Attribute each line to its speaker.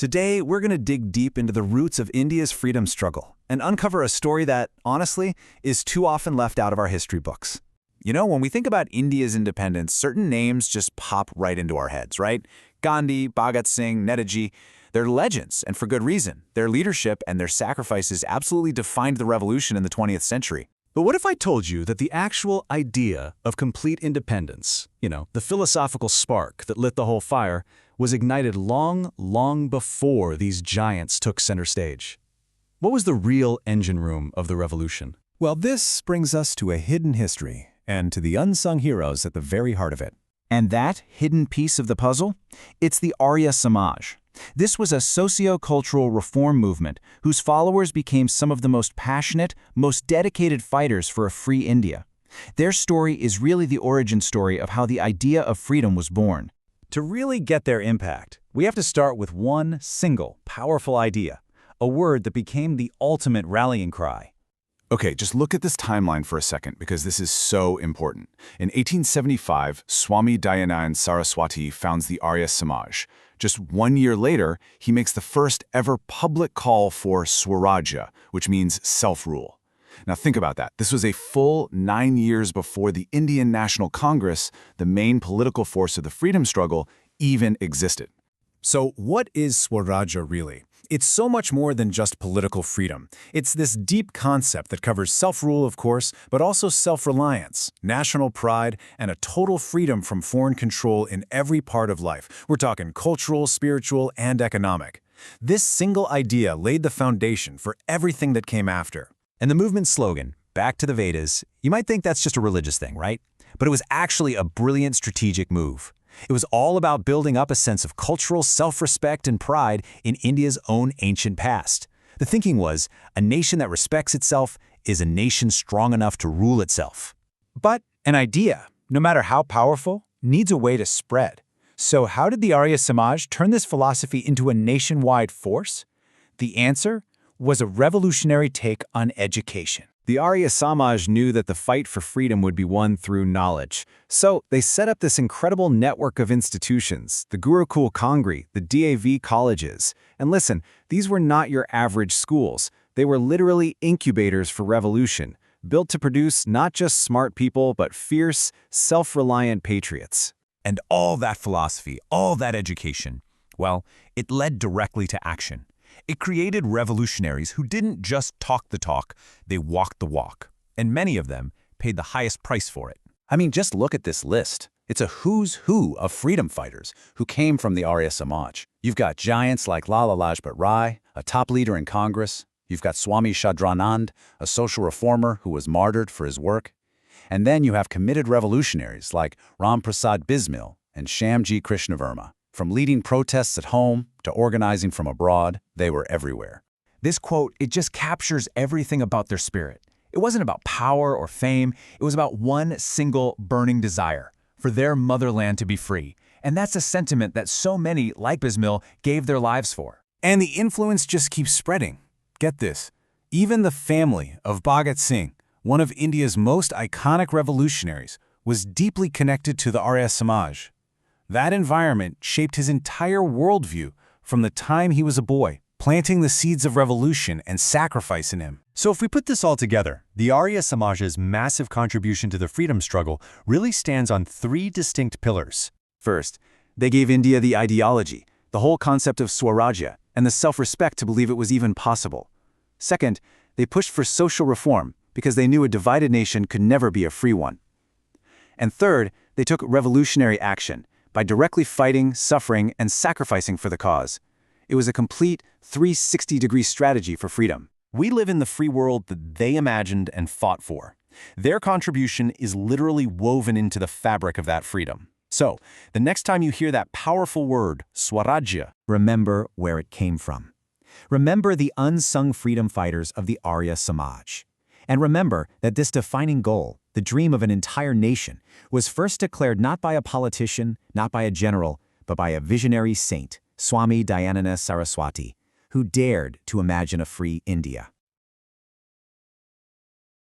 Speaker 1: Today, we're going to dig deep into the roots of India's freedom struggle and uncover a story that, honestly, is too often left out of our history books. You know, when we think about India's independence, certain names just pop right into our heads, right? Gandhi, Bhagat Singh, Nehru, they're legends, and for good reason. Their leadership and their sacrifices absolutely defined the revolution in the 20th century.
Speaker 2: But what if I told you that the actual idea of complete independence, the philosophical spark that lit the whole fire, was ignited long before these giants took center stage? What was the real engine room of the revolution?
Speaker 3: Well, this brings us to a hidden history and to the unsung heroes at the very heart of it.
Speaker 1: And that hidden piece of the puzzle? It's the Arya Samaj. This was a socio-cultural reform movement whose followers became some of the most passionate, most dedicated fighters for a free India. Their story is really the origin story of how the idea of freedom was born.
Speaker 3: To really get their impact, we have to start with one single, powerful idea, a word that became the ultimate rallying cry.
Speaker 4: Okay, just look at this timeline for a second because this is so important. In 1875, Swami Dayanand Saraswati founds the Arya Samaj. Just 1 year later, he makes the first ever public call for Swaraj, which means self-rule. Now think about that. This was a full 9 years before the Indian National Congress, the main political force of the freedom struggle, even existed.
Speaker 3: So what is Swaraj really? It's so much more than just political freedom. It's this deep concept that covers self-rule, of course, but also self-reliance, national pride, and a total freedom from foreign control in every part of life. We're talking cultural, spiritual, and economic. This single idea laid the foundation for everything that came after.
Speaker 5: And the movement's slogan, "Back to the Vedas," you might think that's just a religious thing, right? But it was actually a brilliant strategic move. It was all about building up a sense of cultural self-respect and pride in India's own ancient past. The thinking was, a nation that respects itself is a nation strong enough to rule itself.
Speaker 6: But an idea, no matter how powerful, needs a way to spread. So how did the Arya Samaj turn this philosophy into a nationwide force? The answer was a revolutionary take on education.
Speaker 3: The Arya Samaj knew that the fight for freedom would be won through knowledge. So they set up this incredible network of institutions, the Gurukul Kangri, the DAV colleges. And listen, these were not your average schools. They were literally incubators for revolution, built to produce not just smart people, but fierce, self-reliant patriots.
Speaker 5: And all that philosophy, all that education, well, it led directly to action. It created revolutionaries who didn't just talk the talk, they walked the walk. And many of them paid the highest price for it.
Speaker 2: I mean, just look at this list. It's a who's who of freedom fighters who came from the Arya Samaj. You've got giants like Lala Lajpat Rai, a top leader in Congress. You've got Swami Shraddhanand, a social reformer who was martyred for his work. And then you have committed revolutionaries like Prasad Bismil and Shyamji Krishna Varma. From leading protests at home to organizing from abroad, they were everywhere.
Speaker 5: This quote, it just captures everything about their spirit. It wasn't about power or fame. It was about one single burning desire for their motherland to be free. And that's a sentiment that so many, like Bismil, gave their lives for.
Speaker 3: And the influence just keeps spreading. Get this, even the family of Bhagat Singh, one of India's most iconic revolutionaries, was deeply connected to the Arya Samaj. That environment shaped his entire worldview from the time he was a boy, planting the seeds of revolution and sacrifice in him.
Speaker 7: So if we put this all together, the Arya Samaj's massive contribution to the freedom struggle really stands on three distinct pillars.
Speaker 3: First, they gave India the ideology, the whole concept of Swarajya, and the self-respect to believe it was even possible. Second, they pushed for social reform because they knew a divided nation could never be a free one. And third, they took revolutionary action by directly fighting, suffering, and sacrificing for the cause. It was a complete 360-degree strategy for freedom.
Speaker 7: We live in the free world that they imagined and fought for. Their contribution is literally woven into the fabric of that freedom. So, the next time you hear that powerful word, Swarajya,
Speaker 5: Remember where it came from. Remember the unsung freedom fighters of the Arya Samaj. And remember that this defining goal, the dream of an entire nation, was first declared not by a politician, not by a general, but by a visionary saint, Swami Dayanand Saraswati, who dared to imagine a free India.